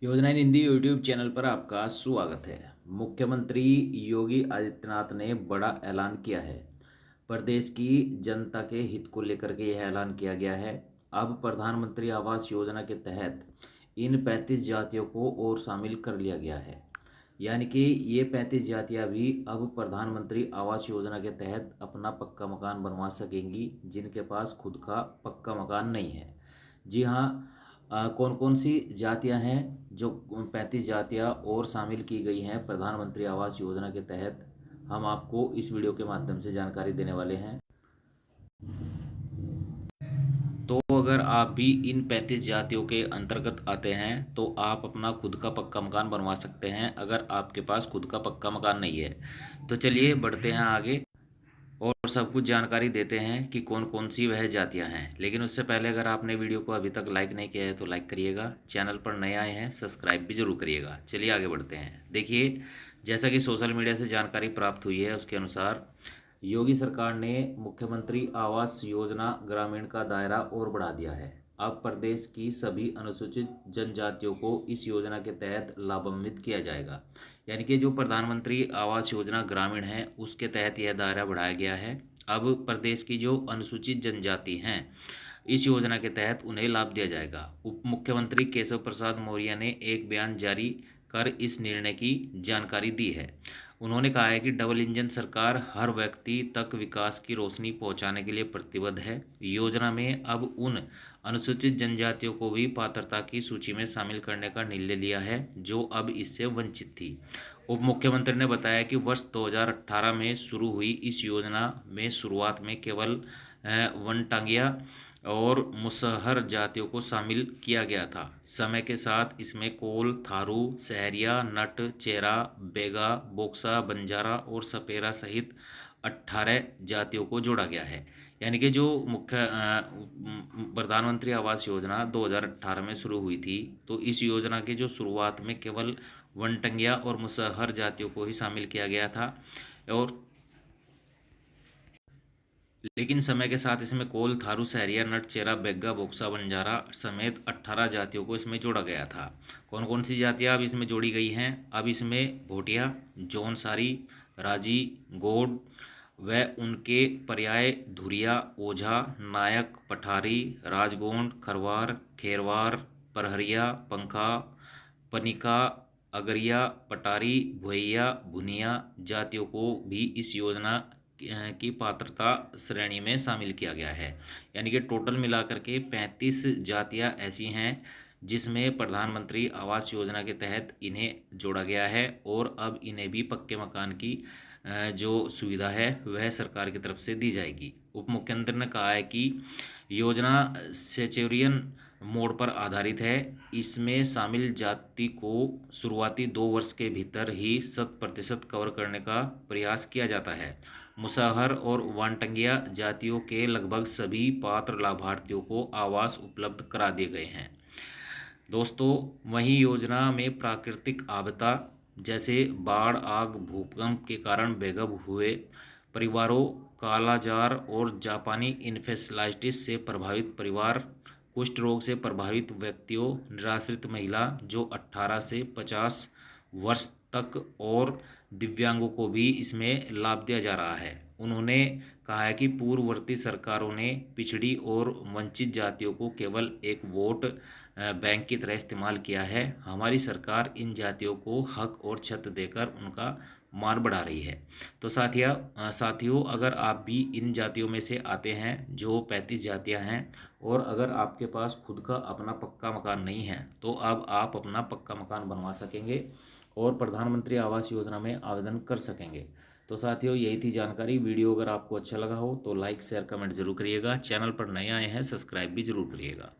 योजना इन Hindi YouTube channel पर आपका स्वागत है। मुख्यमंत्री योगी आदित्यनाथ ने बड़ा ऐलान किया है। प्रदेश की जनता के हित को लेकर के यह ऐलान किया गया है। अब प्रधानमंत्री आवास योजना के तहत इन 35 जातियों को और शामिल कर लिया गया है। यानी कि ये 35 जातियां भी अब प्रधानमंत्री आवास योजना के तहत अपना पक्का मकान बनवा सकेंगी, जिनके पास खुद का पक्का मकान नहीं है। जी हाँ, कौन कौन सी जातियां हैं जो 35 जातियां और शामिल की गई हैं प्रधानमंत्री आवास योजना के तहत, हम आपको इस वीडियो के माध्यम से जानकारी देने वाले हैं। तो अगर आप भी इन 35 जातियों के अंतर्गत आते हैं तो आप अपना खुद का पक्का मकान बनवा सकते हैं, अगर आपके पास खुद का पक्का मकान नहीं है। तो चलिए बढ़ते हैं आगे और सब कुछ जानकारी देते हैं कि कौन कौन सी वह जातियां हैं। लेकिन उससे पहले अगर आपने वीडियो को अभी तक लाइक नहीं किया है तो लाइक करिएगा, चैनल पर नए आए हैं सब्सक्राइब भी जरूर करिएगा। चलिए आगे बढ़ते हैं। देखिए, जैसा कि सोशल मीडिया से जानकारी प्राप्त हुई है उसके अनुसार योगी सरकार ने मुख्यमंत्री आवास योजना ग्रामीण का दायरा और बढ़ा दिया है। अब प्रदेश की सभी अनुसूचित जनजातियों को इस योजना के तहत लाभान्वित किया जाएगा। यानी कि जो प्रधानमंत्री आवास योजना ग्रामीण है उसके तहत यह दायरा बढ़ाया गया है। अब प्रदेश की जो अनुसूचित जनजाति हैं इस योजना के तहत उन्हें लाभ दिया जाएगा। उप मुख्यमंत्री केशव प्रसाद मौर्य ने एक बयान जारी कर इस निर्णय की जानकारी दी है। उन्होंने कहा है कि डबल इंजन सरकार हर व्यक्ति तक विकास की रोशनी पहुंचाने के लिए प्रतिबद्ध है। योजना में अब उन अनुसूचित जनजातियों को भी पात्रता की सूची में शामिल करने का निर्णय लिया है जो अब इससे वंचित थी। उप मुख्यमंत्री ने बताया कि वर्ष 2018 में शुरू हुई इस योजना में शुरुआत में केवल वनटांगिया और मुसहर जातियों को शामिल किया गया था। समय के साथ इसमें कोल, थारू, सहरिया, नट, चेरा, बेगा, बोक्सा, बंजारा और सपेरा सहित 18 जातियों को जोड़ा गया है। यानी कि जो प्रधानमंत्री आवास योजना 2018 में शुरू हुई थी, तो इस योजना की जो शुरुआत में केवल वनटंगिया और मुसहर जातियों को ही शामिल किया गया था, और लेकिन समय के साथ इसमें कोल, थारू, सहरिया, नट, चेरा, बेग्गा, बोक्सा, बंजारा समेत 18 जातियों को इसमें जोड़ा गया था। कौन कौन सी जातियां अब इसमें जोड़ी गई हैं? अब इसमें भोटिया, जौनसारी, राजी, गोंड व उनके पर्याय धुरिया, ओझा, नायक, पठारी, राजगोंड, खरवार, खेरवार, परहरिया, पंखा, पनिका, अगरिया, पटारी, भुइया, भुनिया जातियों को भी इस योजना की पात्रता श्रेणी में शामिल किया गया है। यानी कि टोटल मिलाकर के 35 जातियां ऐसी हैं जिसमें प्रधानमंत्री आवास योजना के तहत इन्हें जोड़ा गया है, और अब इन्हें भी पक्के मकान की जो सुविधा है वह सरकार की तरफ से दी जाएगी। उप मुख्यमंत्री ने कहा है कि योजना सेचुरियन मोड पर आधारित है। इसमें शामिल जाति को शुरुआती 2 वर्ष के भीतर ही 100% कवर करने का प्रयास किया जाता है। मुसहर और वानटंगिया जातियों के लगभग सभी पात्र लाभार्थियों को आवास उपलब्ध करा दिए गए हैं। दोस्तों, वहीं योजना में प्राकृतिक आपदा जैसे बाढ़, आग, भूकंप के कारण बेघर हुए परिवारों, कालाजार और जापानी इन्फेलाइटिस से प्रभावित परिवार, कुष्ठ रोग से प्रभावित व्यक्तियों, निराश्रित महिला जो 18 से 50 वर्ष तक और दिव्यांगों को भी इसमें लाभ दिया जा रहा है। उन्होंने कहा है कि पूर्ववर्ती सरकारों ने पिछड़ी और वंचित जातियों को केवल एक वोट बैंक की तरह इस्तेमाल किया है। हमारी सरकार इन जातियों को हक और छत देकर उनका मान बढ़ा रही है। तो साथियों, अगर आप भी इन जातियों में से आते हैं जो 35 जातियां हैं, और अगर आपके पास खुद का अपना पक्का मकान नहीं है, तो अब आप अपना पक्का मकान बनवा सकेंगे और प्रधानमंत्री आवास योजना में आवेदन कर सकेंगे। तो साथियों, यही थी जानकारी। वीडियो अगर आपको अच्छा लगा हो तो लाइक, शेयर, कमेंट जरूर करिएगा। चैनल पर नए आए हैं सब्सक्राइब भी जरूर करिएगा।